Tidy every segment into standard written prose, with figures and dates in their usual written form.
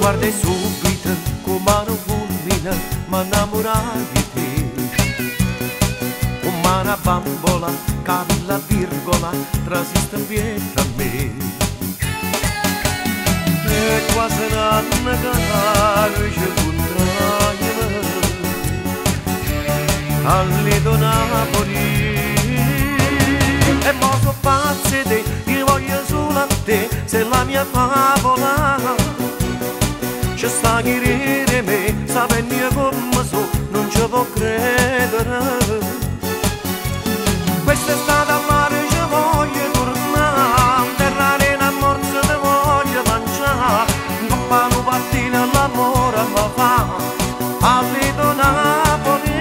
guardai subito come una fulmine, mi innamorai di te. Come una bambola, capi la virgola, trasiste in pietra a me. E quasi un anno che ci contraiamo, al Lido Napoli. E mo so pazzi te, io voglio solo a te, sei la mia favola. C'è sta chi ride me, sapendo come so, non ci può credere. Quest'estate a mare ci voglio tornare, terra arena morsa te voglio mangiare, papà non pattina all'amore mi fa, a Lido Napoli.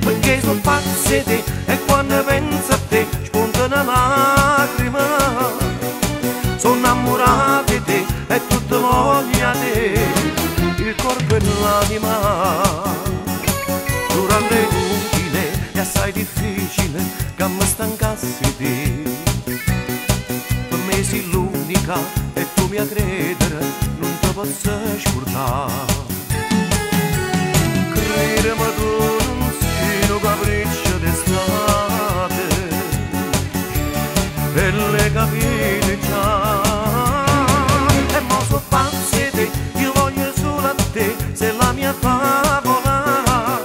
Perché sono pazzi te, e quando penso a te, spunta una lacrima. Sono innamorato di te, e tutta voglia di te, il corpo e l'anima. Durante l'utile è assai difficile che mi stancassi di te. Per me sei l'unica e tu mi a credere non ti posso scordare. Credimi tu non sei un capriccio d'estate e le capite già. E mo so pazzi te, io voglio solo a te, sei la mia favola.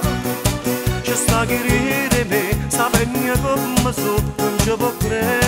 C'è sta chi ride me, sapendo come so, non ci può credere.